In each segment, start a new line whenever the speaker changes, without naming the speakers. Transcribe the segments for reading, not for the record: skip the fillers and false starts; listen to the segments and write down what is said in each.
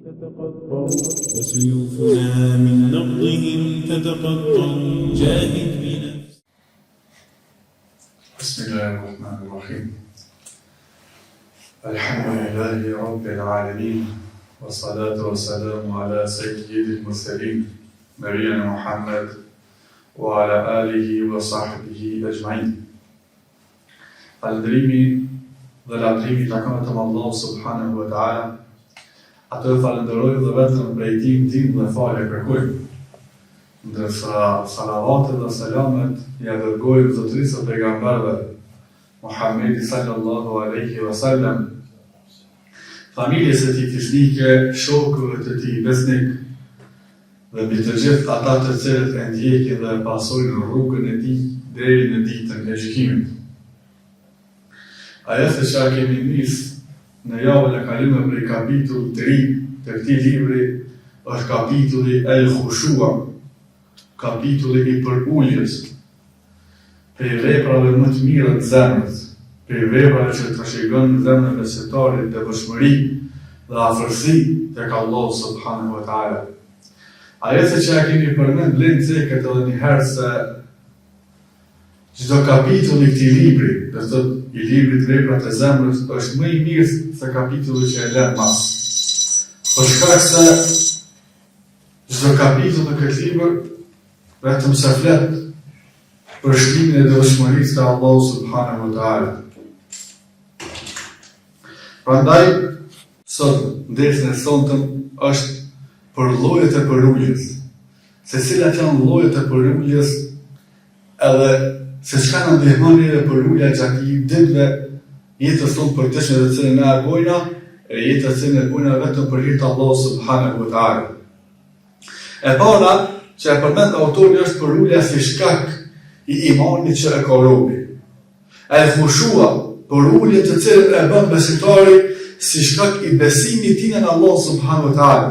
تتقطع وسيوفنا من نبضهم تتقطع جاهد بنفسك.
بسم الله الرحمن الرحيم. الحمد لله رب العالمين والصلاة والسلام على سيد المرسلين نبينا محمد وعلى آله وصحبه أجمعين. Falëndrimi dhe lavdrimi takon vetëm Allahu subhanahu wa taala. Atë falenderoj dhe vetëm prej tij ndihmë dhe falë kërkoj. Ndërsa salavatet dhe selamet ja dërgojmë zotërisë së pejgamberëve Muhammedi sallallahu alaihi wasallam, familjes së tij fisnike, shokëve të tij besnik dhe mbi të gjithë ata të cilët e ndjekin dhe pasojnë rrugën e tij deri në ditën e gjykimit. Ajo se çka kemi nisë në javën e kaluar për kapitull 3 të këtij libri është kapitulli El-Khushua, kapitulli i përuljes, për veprave më të mira të zemrës, për veprave që trashëgon zemrën e besimtarit devotshmëri dhe afërsi tek Allahu subhanahu wa taala. Ajo se çka kemi përmend lencë këtë edhe një herë se çdo kapitull i këtij libri, do të thotë i librit Veprat e zemrës, është më i mirë se kapitulli që e lën mas. Për shkak se çdo kapitull në këtë libër vetëm se flet për shtrimin e devotshmërisë te Allahu subhanahu wa taala. Prandaj sot ndesën e sonte është për llojet e përuljes. Se cilat janë llojet e përuljes, edhe se çka na ndihmon edhe përulja gjatë ditëve jetës tonë për të të cilën na agojna, e jetës të cilën e bojna vetëm për hir të Allahut subhanahu wa taala. E para që e përmend autori është përulja si shkak i imanit që e ka robi. El-Khushua, përulje të cilën e bën besimtari si shkak i besimit tij në Allah subhanahu wa taala.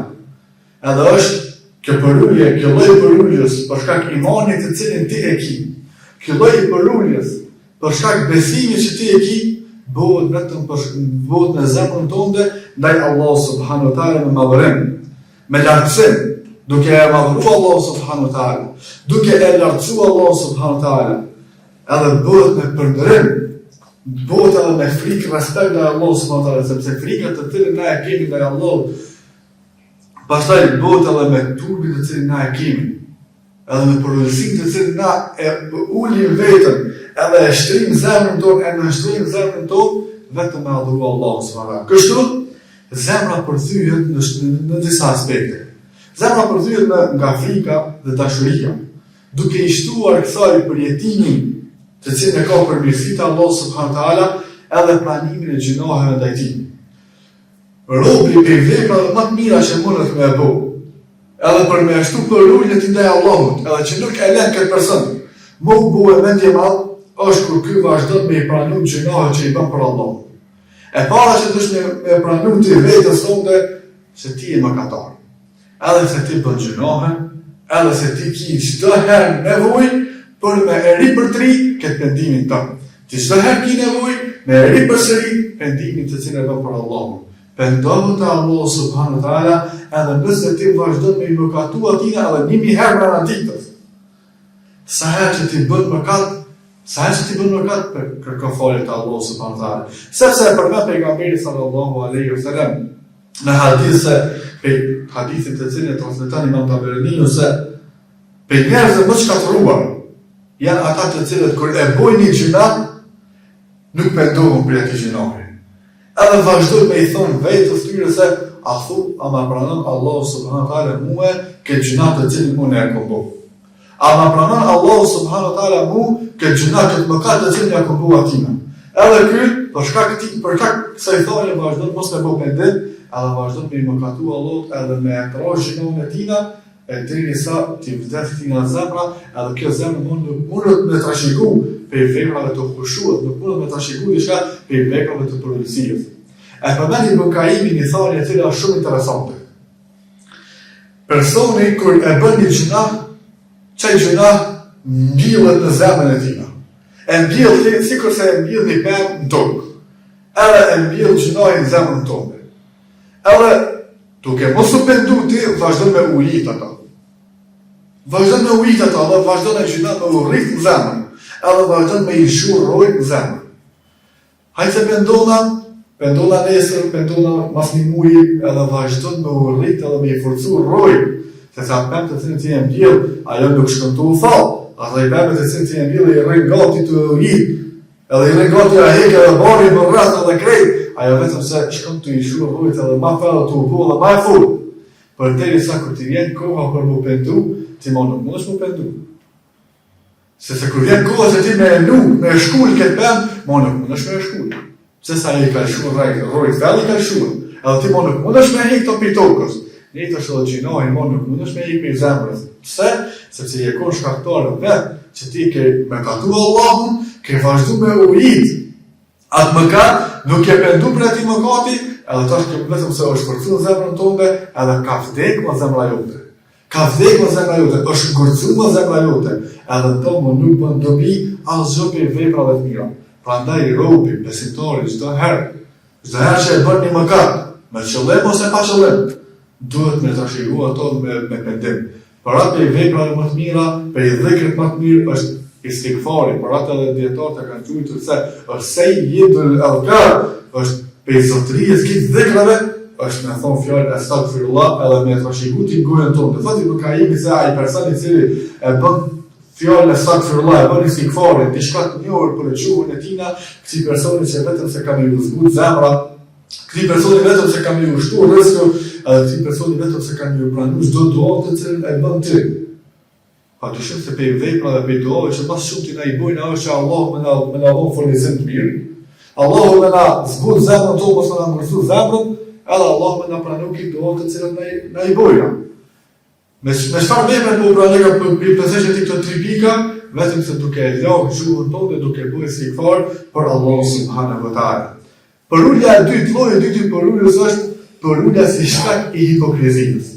Edhe është kjo përulje, kjo lloj përuljes për shkak imanit të cilin ti e ke. Kjo lloj përuljes për shkak besimit që ti e ke bëhet vetëm bëhet në zemrën tënde ndaj Allahut subhanahu wa taala me madhërim, me lartësim, duke e madhëruar Allahu subhanahu wa taala, duke e lartësuar Allahu subhanahu wa taala, edhe bëhet me përndërim, bëhet edhe me frikë respekt ndaj Allahut subhanahu wa taala, sepse frika të cilën na e kemi ndaj Allahut, pastaj bëhet edhe me turbin të cilin na e kemi, edhe me përulësinë të cilin na e ulim vetëm, edhe e shtrim zemrën tonë, e nënshtrim zemrën tonë, vetëm me adhuru Allahu subhanahu wa taala. Kështu, zemra përthyhet në disa aspekte. Zemra përthyhet nga frika dhe dashuria, duke i shtuar kësaj përjetimin të cilin e ka përmirësitë Allahu subhanahu wa taala, edhe pranimin e gjinoheve ndaj tij. Robi për veprave më të mira që mundet me e bëu, edhe për me ashtu përulje të ndaj Allahut, edhe që nuk e lën këtë person, më u bue mendje madh, është kur ky vazhdon me i pranu gjinohet që i bën për Allahun. E para që dush me pranu ti vetës tonë se ti je mëkatar. Edhe se ti bën gjinohe, edhe se ti ki çdo herë nevojë për me e ripërtri këtë pendimin tënd. Ti çdo herë ki nevojë me e ripërsëri pendimin të cilin e bën për Allahun. Pendohu te Allahu subhanahu wa taala, edhe nëse ti vazhdon me i mëkatu atina edhe 1000 herë brenda ditës. Sa herë që ti bën mëkat, kërko falje te Allahu subhanahu wa taala. Sepse e përmend pejgamberi sallallahu alaihi wasallam në hadithin të cilin e transmeton Imam Taberaniu se për njerëzit më shkatëruar janë ata të cilët kur e bojnë një gjuna nuk mendohen për atë gjunahe. Edhe vazhdojnë me i thonë vetës tyre se a ma pranon Allahu subhanahu wa taala mua këtë gjuna të cilin unë e kam bërë. A ma pranon Allahu subhanahu wa taala mua këtë gjuna këtë mëkat të cilin ja kam bërë atina. Edhe ky për shkak kësaj thonje vazhdon mos me bëj pendim, edhe vazhdon me i mëkatu Allahut edhe me trash gjinën e tina, e derisa ti vdes tina zemra, edhe kjo zemër mundet me trashëgu për veprave të khushuat, nuk mundet me trashëgu diçka për veprave të përulësisë. E përmend Ibn Qayyim një thënie e cila është shumë interesante. Personi kur e bën një gjuna, çaj gjuna mbyllet në zemrën e tij. E mbyll sikur se e mbyll një pemë në tokë. Edhe e mbyll gjunohin në zemrën tonë. Edhe Duke mos u pendu ti, vazhdo me ujit ata. Vazhdo me ujit ata, dhe vazhdo me gjyna me urrit në zemër. Edhe vazhdo me i shuroj në zemër. Hajtë se pendona nesër, pendona mas një muji, edhe vazhdo me urrit edhe me i forcu roj. Se sa pëmë të cilën ti e mbjell, ajo nuk shkëntu u falë. Ata i pëmë të cilën ti e mbjell e i rejnë gati të ujit. Edhe i rejnë gati a heke edhe bari më rrët edhe krejt. Ajo vetëm se shkëm të i shurë rojt edhe ma fellë të u po edhe ma e full. Për deri sa kur ti vjen koha për mu pendu, ti ma nuk mundesh mu pendu. Se kur vjen koha se ti me me shkull këtë pëmë, ma nuk mundesh me shkull. Se sa i ka shurë rojt fellë i ka shurë. Edhe ti ma nuk mundesh me hek të pitokës. Një të shëllë gjinohi, ma nuk mundesh me hek për zemrës. Pse? Sepse je kon shkaktarë vetë që ti ke me katu Allahun, ke vazhdu me ujit. Atë mëkat nuk e pendu për ati mëkati, edhe tash ke vetëm se është përcu në zemrën tonde, edhe ka vdek më zemra jote. Ka vdek më zemra jote, është ngurcu më zemra jote, edhe të më nuk bën dobi asë gjë për veprave të mira. Prandaj robi, besimtari, çdo herë që e bën një mëkat, me qëllim ose pa qëllim, duhet me trashëgu ato me pendim. Për atë për veprave më të mira, për i dhikrit më të mirë është istighfari, për atë edhe dietarët kanë thujtur se është sayyidul adhkar, është për zotërijes këtë dhikrave, është me thonë fjallë astaghfirullah edhe me trashëgu ti gojën tonë. Dhe thotë Ibn Qayyim se ai person i cili e bën fjallë astaghfirullah, e bën istighfarin, diçka të njohur për quhën e tina, këtij personi që vetëm se ka më zbut zemra, këtij personi vetëm se ka më ushtuar rrezikun, edhe këtij personi vetëm se ka më pranuar çdo dua të cilën e bën ti. Pa të shumë se pe i vepra dhe pe i duave që mas shumë ti na i bojnë është që Allah me na vonë furnizim të mirë. Allah me na zbut zemrën tonë, mos me na ngërthu zemrën, edhe Allah me na pranu këtë duave të cilët na i bojnë. Me çfarë vepre po pranega për përsërisht ti këto 3 pika, vetëm se duke e lagë gjuhën tonë dhe duke bërë istighfar për Allah subhanahu wa taala. Përulja e dytë, lloji i dytë për uljes është përulja si shkak i hipokrizisë.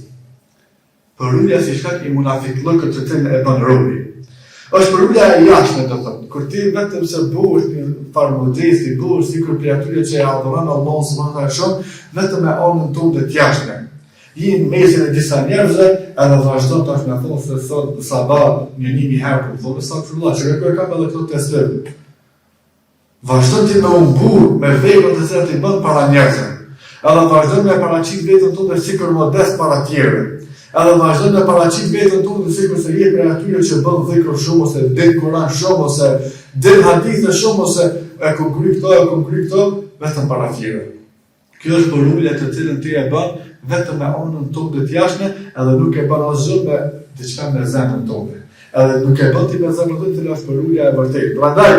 Përulja si shkak i munafiqllëkut të cilën e bën robi. Është përulja e jashtme do thotë. Kur ti vetëm se bëhesh një farë modesti, bëhesh sikur për atyre që e adhuron Allahun subhanahu wa taala shumë, vetëm me anën tonë të jashtme. Je në mesin e disa njerëzve, edhe vazhdon tash me thonë se sot sabat një 1000 herë po thonë sa frylla, që kërkoj kam edhe këto testë. Vazhdon ti me umbur, me veprat të cilat i bën para njerëzve. Edhe vazhdon me paraqit veten tonë sikur modest para tjerëve. Edhe vazhdon me paraqit veten tonë sikur se je për atyre që bën dhikr shumë ose din Kur'an shumë ose din hadithe shumë ose e konkret këto vetëm para tjerëve. Kjo është përulja të cilën ti e bën vetëm me anën tonë të jashtme, edhe nuk e bën asgjë me diçka me zemrën tonë. Edhe nuk e bën ti me zemrën tonë, cila është përulja e vërtetë. Prandaj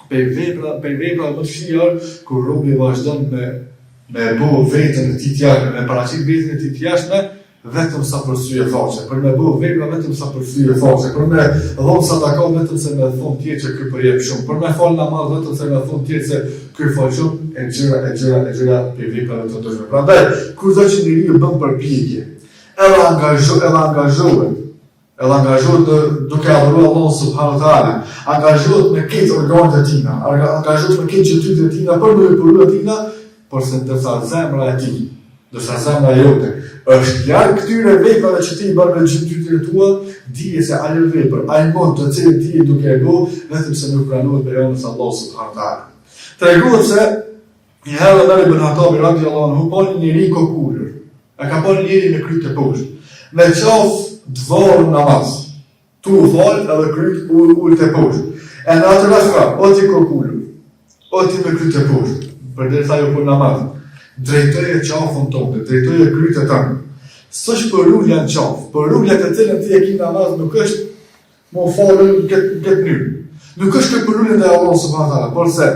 për vepra më të vështira kur robi vazhdon me bëu veten e tij të jashtme, me paraqit veten e tij të jashtme, vetëm sa për syje faqe, për me bëu vepra vetëm sa për syje faqe, për me dhon sadaka vetëm se me thon tjetër që ky po jep shumë, për me fal namaz vetëm se me thon tjetër se ky fal shumë, e gjëra për veprave të ndryshme. Prandaj kurdo që njeriu bën përpjekje, edhe angazhohet duke adhuruar Allahun subhanahu wa taala, angazhohet me këtë organet e tina, angazhohet me këtë gjëtyt e tina për me përullat tina, por se ndërsa zemra e tij, ndërsa zemra jote është larg këtyre veprave që ti bën me gjëtyt tua, dije se ajo vepër, ai mund të cilën ti duke e bërë, vetëm se nuk pranohet për janës Allahu subhanahu wa taala. Tregohet se një herë Omar ibn Khattabi radhiyallahu anhu pa një njeri kokullur. E ka pa një njeri me kryt të poshtë, me qaf dvorë namaz, tu u falë edhe kryt ullë të poshtë. E në atë rashka, o ti kokullur, o ti me kryt të poshtë, për dhe sa jo për namaz, drejtoje qafën tonë, drejtoje kryt e tëmë. Së është përulja në qafë, përulja të cilën ti e ki namaz nuk është më falë në këtë njërë. Nuk është këtë përulja dhe Allah subhanahu wa taala, por se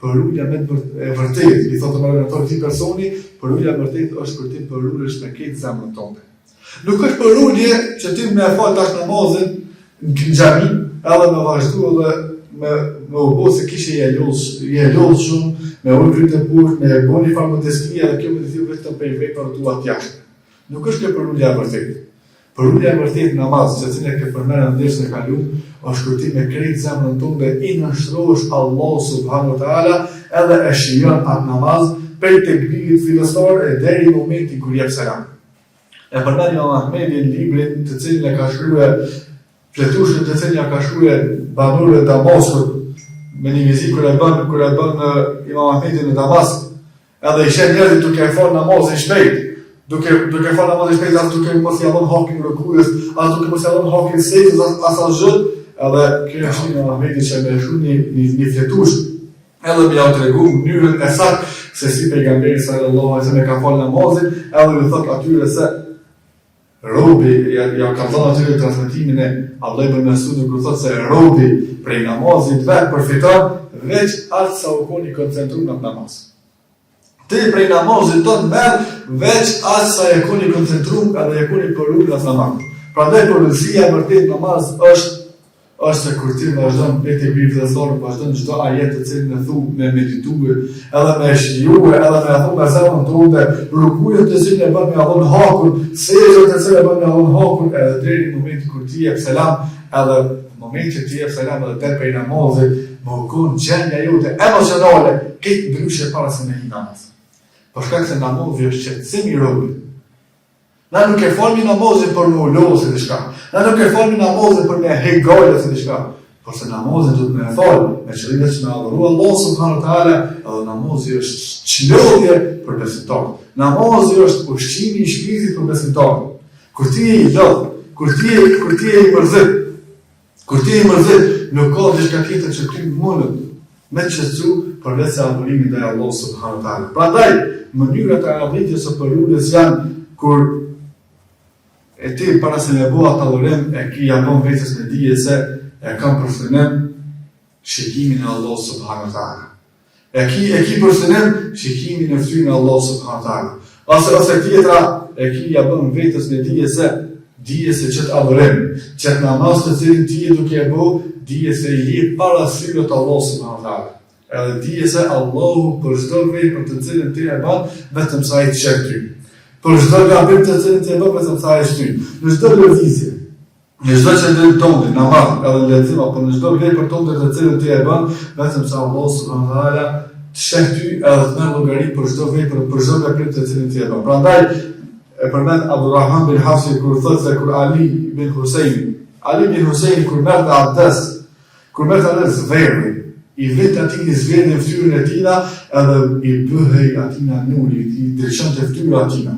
përulja me e vërtet, i thotë më rënator këti personi, përulja e vërtet është kur ti përullesh me këtë zemrën tonë. Nuk është përulje që ti me falë tash namazin në xhami, edhe me vazhdu edhe me u bo se kishe je lollë shumë, me ullë kryt e poshtë, me bo një farë modestia dhe kjo me të thiu vetëm për i vepra tua të jashtë. Nuk është kjo përulja e vërtet. Përulja e vërtet namaz, që cine ke përmene në ndeshën e kalu, është kur ti me krejt zemrën tonë dhe i nështrosh Allah subhanahu wa taala edhe e shijon atë namaz prej tekbirit fillestar e deri në momentin kur jep selam. E përmend Imam Ahmedi në librin të cilin e ka shkruar fletushën të cilin ja ka shkruar banorëve të Damaskut me një vizitë kur e bën Imam Ahmedi në Damask, edhe i sheh njerëzit duke fal namazin shpejt. Duke fal namazin shpejt, as duke mos ia lënë hakin rukujës, as duke mos ia lënë hakin sejdës, as asgjë, edhe kjo është Imam Ahmedi që më shkruani një fletush, edhe më ia tregu mënyrën e saktë se si pejgamberi sallallahu alaihi wasallam ka fal namazin, edhe i thot atyre se robi, ja ka thënë atyre transmetimin e Abdullah ibn Mas'udit kur thotë se robi prej namazit vetë përfiton veç atë sa u koni koncentruar në namaz. Ti prej namazit tonë merr veç atë sa e koni koncentruar edhe e koni përruar në namaz. Prandaj porozia e vërtet namaz është se kur ti vazhdon me të bifësor, vazhdon çdo ajet të cilin e thu me medituar, edhe me shijue, edhe me thonë me zemrën tonë, rukujën të cilin e bën me Allahun hakun, sejdën të cilin e bën me Allahun hakun, edhe deri në momentin kur ti jep selam, edhe në momentin që ti jep selam edhe deri prej namazit, më kon gjendja jote emocionale këtë ndryshe para se me një namaz. Për shkak se namazi është qetësim i robit. Na nuk e falmi namazin për më ullosë se diçka. Na nuk e falmi namazin për me hegajle se diçka. Por se namazin duhet me e falë, me qëllimet që me adhuru Allah subhanahu wa taala, edhe namazi është çlodhje për besimtarët. Namazi është ushqimi i shpirtit për besimtarët. Kur ti je i lodh, kur ti je i mërzit, nuk ka diçka tjetër që ty mundet me qetësu përveç se adhurimi ndaj Allah subhanahu wa taala. Prandaj, mënyrat e adhurimit së përuljes janë kur e ti para se me bua të adhurim e ki jabon vetës me dije se e kam përshënim shikimin e Allah subhanahu wa taala. E ki përshënim shikimin e fytyrën e Allah subhanahu wa taala. Ose tjetra e ki jabon vetës me dije se çet adhurim, çet namaz të cilin ti je duke e bë, dije se je para syve të Allah subhanahu wa taala. Edhe dije se Allahu për çdo vepër të cilën ti e bën, vetëm sa i të sheh ty. Për çdo gabim të cilin ti e bën vetëm sa e shtyj. Në çdo lëvizje, në çdo qëndrim tonë, namaz, edhe lexim apo në çdo vepër tonë të cilin ti e bën, vetëm sa Allah subhanahu wa taala të sheh ty edhe të merr llogari për çdo vepër, për çdo gabim të cilin ti e bën. Prandaj e përmend Abdulrahman bin Hafsi kur thotë se kur Ali bin Husaini kur merr abdes, zverri, i vetë ati një zverë në fytyrën e tina, edhe i bëhej atina nuri, i dreqën të fytyra atina.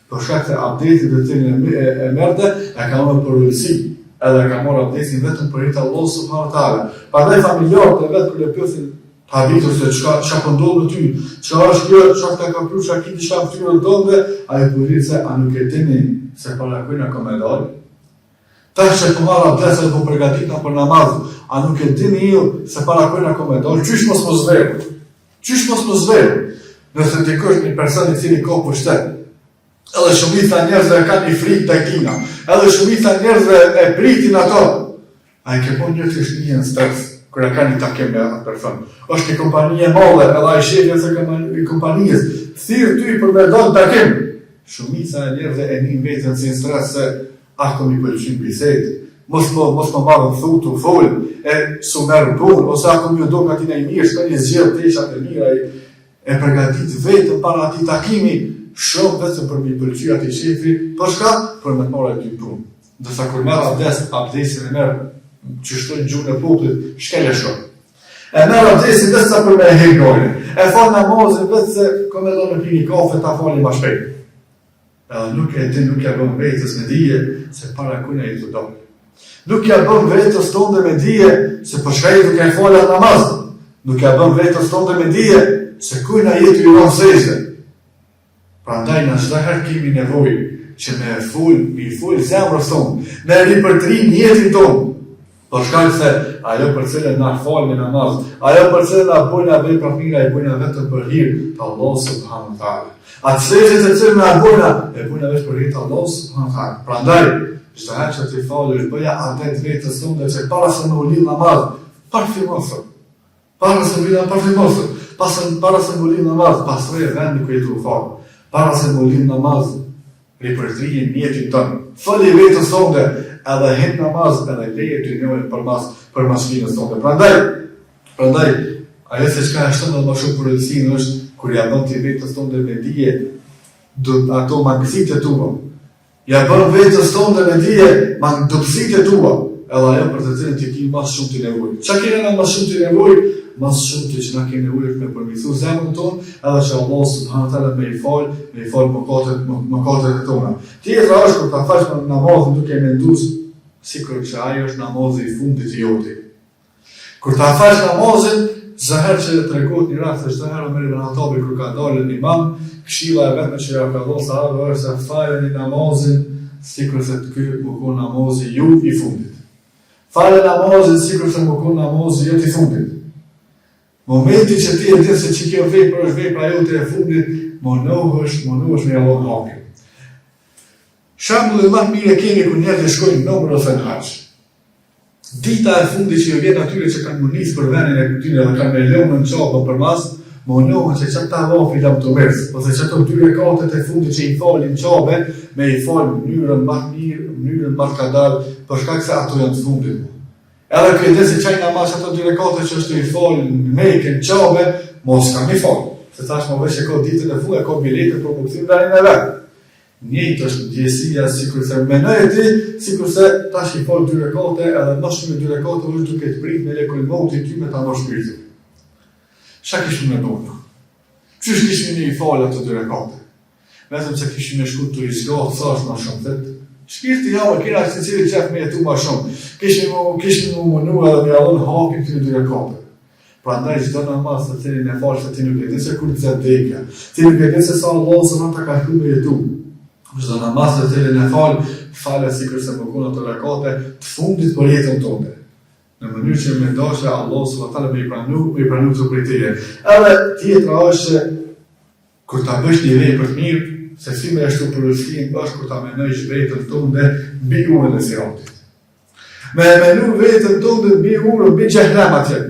Për shkak se abdesit dhe cilin e merte, e ka më përvëllësi, edhe e ka morë abdesin vetëm për hitë Allah subhanahu wa taala. Prandaj familjarët e vetë kër e pyesin habitur se çka po ndodh me ty, çka është kjo, çka ka pru, çka ki diçka në fytyrën tënde, ai përrit se a nuk e dini se para kujna ka me dalë. Tash që po marr abdes dhe po përgatitna për namaz, a nuk e dini ju se para kujna ka me dalë, qysh mos më zverë. Nëse ti kësh një person i cili ka pushtet, edhe shumica njerëzve kanë një frikë tek tina, edhe shumica njerëzve e pritin ato, ai ke po një të shnijën stres, kur e ka një takim me atë person. Është një kompani e madhe, edhe ai shefja se kompanisë, thirr ty për me dalë takim. Shumica e njerëzve e nin veten si stres se ako mi pëlqen bisedë. Mos më marrën thutu, fol, e su merr punë, ose ako mi do nga tina i mirë, shkon një zgjedh teshat e mira, e përgatit vetëm para atij takimi, shumë vetëm për mi pëlqy atij shefi, për shka? Për me të marrë aty punë. Ndërsa kur merr abdesin e merr që shtojnë gjuhën e popullit, shkele shumë. E merr abdesin vetë sa për me hegojnë. E fal namazin vetë se kom e do në pi një kafe ta falim ma shpejt. Edhe nuk e bën vetës me dije se para kujna i të do. Nuk ja bën vetës tonë me dije se për shka i duke e falat namaz. Nuk ja bën vetës tonë me dije se kujna jetu i ronë sejse. Prandaj në çdo herë kemi nevojë që me fol zemrës tonë, me ripërtri jetën tonë. Për shkak se ajo për cilën na falmi namaz, ajo për cilën na bojna vepra mira, e bojna vetëm për hir të Allahut subhanahu wa taala. Atë sejdë të cilën na bojna, e bojna vetëm për hir të Allahut subhanahu wa taala. Prandaj, çdo herë që ti falësh, bëja adet vetes tonë që para se në ulin namaz, parfymosur. Para se në ulin namaz, pastroj vendin ku jetu fal. Para se në ulin namaz, ripërtri jetën tonë. Fali vetes tonë edhe hin namaz, edhe leje të njojnë për maskinës tonë. Prandaj, ajo se qka e shtën dhe më shumë përëllësinë është kur ja bën ti vetës tonë me dije ato mangësitë tua. Ja bën vetës tonë me dije dobësitë tua, edhe ajo për të cilën ti ke më shumë të nevojë. Çka kemi ne më shumë të nevojë? Më shumë të që na kemi nevojë me përmirësu zemrën tonë, edhe që Allah subhanahu wa taala më i fal mëkatet tona. Tjetra është kur ta fash namazin duke menduar sikur që ai është namazi i fundit i jote. Kur ta fash namazin, zëherë që tregohet një rast se çdo herë Omer ibn Khattabi kur ka dalë në imam, këshilla e vetme që ja ka dhënë sahabëve është se faleni namazin sikur se ky më kon namazi ju i fundit. Falë namazin sikur se më kon namazi jot i fundit. Momenti që ti e di se që kjo vepër është vepra jote e fundit, monohesh me Allah hakin. Shembull më mirë kemi kur njerëzit shkojnë në umrë ose në haxh. Dita e fundit që vjen atyre që kanë munis për vendin e tyre dhe kanë me lëmë në qabën për mas, monohen që çata tavafi lam të mers, ose çato 2 rekatet e fundit që i falin qabë, me i fal në mënyrën më të mirë, në mënyrën më të kadal, për shkak se ato janë të fundit. Edhe këtë se çaj namaz ato 2 rekate që është i fal në Mekë në qabë, mos kam i fal. Se tash më vesh e ka ditën e fundit, ka biletën për muktim vendin e vet. Njëjtë është ndjesia sikur se mendoj ti, sikur se tash i fal 2 rekate, edhe më shumë 2 rekate është duke të prit në lekul mauti ty me ta marrë shpirtin. Çka kishim ne bëna? Çish kishim ne i fal ato 2 rekate? Vetëm se kishim ne shku të rizgoh, thash më shumë vet. Shpirti jam kena secili çaf me jetu më shumë. Kishim munduar edhe me Allahun hakin këto 2 rekate. Prandaj çdo namaz të cilin e fal se ti nuk e di se kur të vdekja. Ti nuk e di se sa Allah subhanahu ta ka thënë jetu. Çdo namaz të cilin e fal sikur se më kon ato rekate të fundit për jetën tonë. Në mënyrë që me dashje Allah subhanahu me i pranu të pritje. Edhe tjetra është kur ta bësh një vepër të mirë, se si me ashtu përëskin është kur ta menojsh vetën tonë mbi urën e siratit. Me menu vetën tonë mbi urën, mbi xhenem atje.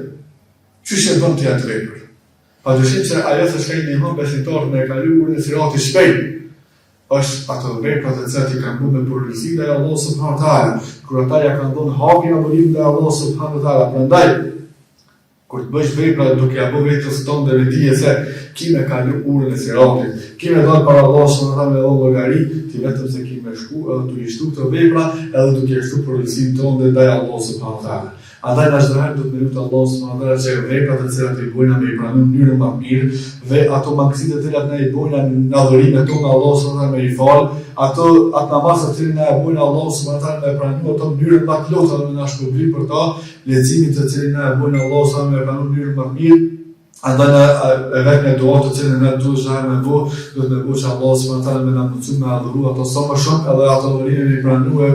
Qysh e bën ti atë vepër? Padyshim që ajo se shka i ndihmon besimtarët me kalu urën e siratit shpejt, është ato veprat e cilat i kanë bërë me përgjegjësi ndaj Allahut subhanahu wa taala, kur ata ja kanë dhënë hakin aborim ndaj Allahut subhanahu wa taala. Prandaj kur të bësh vepra duke ja bërë vetës tonë dhe dije se kime kalu urën e siratit, kime dhënë para Allahut subhanahu wa taala me llogari, ti vetëm se kime shku edhe tu i shtu këto vepra edhe duke shtu përgjegjësinë tonë ndaj Allahut subhanahu wa taala. Andaj na çdo herë do të me lutë Allahu subhanahu wa taala që veprat e cilat i bojna me i pranu në mënyrë më të mirë dhe ato mangësitë të cilat ne i bojna në adhurimet tona Allahu subhanahu wa taala me i fal, ato namaz të cilat ne i bojna Allahu subhanahu wa taala me pranu ato në mënyrë më të plotë dhe na shpërbly për ta, leximin të cilin ne i bojna Allahu subhanahu wa taala me pranu në mënyrë më të mirë. Andaj e vetë me duat të cilën ne duhet të me bo, duhet me bo që Allah subhanahu wa taala me na mundësu me adhuru ato sa më shumë edhe ato adhurime i pranue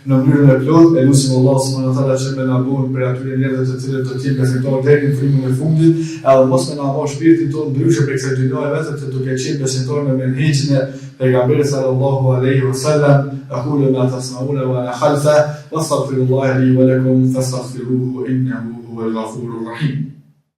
në mënyrën e plotë. E lutim Allah subhanahu wa taala që me na bëjë për atyre njerëzve të cilët do të jenë besimtarë deri në frymën e fundit, edhe mos me na marrë shpirtin tonë ndryshe për kësaj dynjaje vetëm të duke qenë besimtarë me menhexhin e pejgamberit sallallahu alaihi wasallam. Aqulu ma tasma'una wa ana khalfa wastaghfirullaha li wa lakum fastaghfiruhu innahu huwal ghafurur rahim.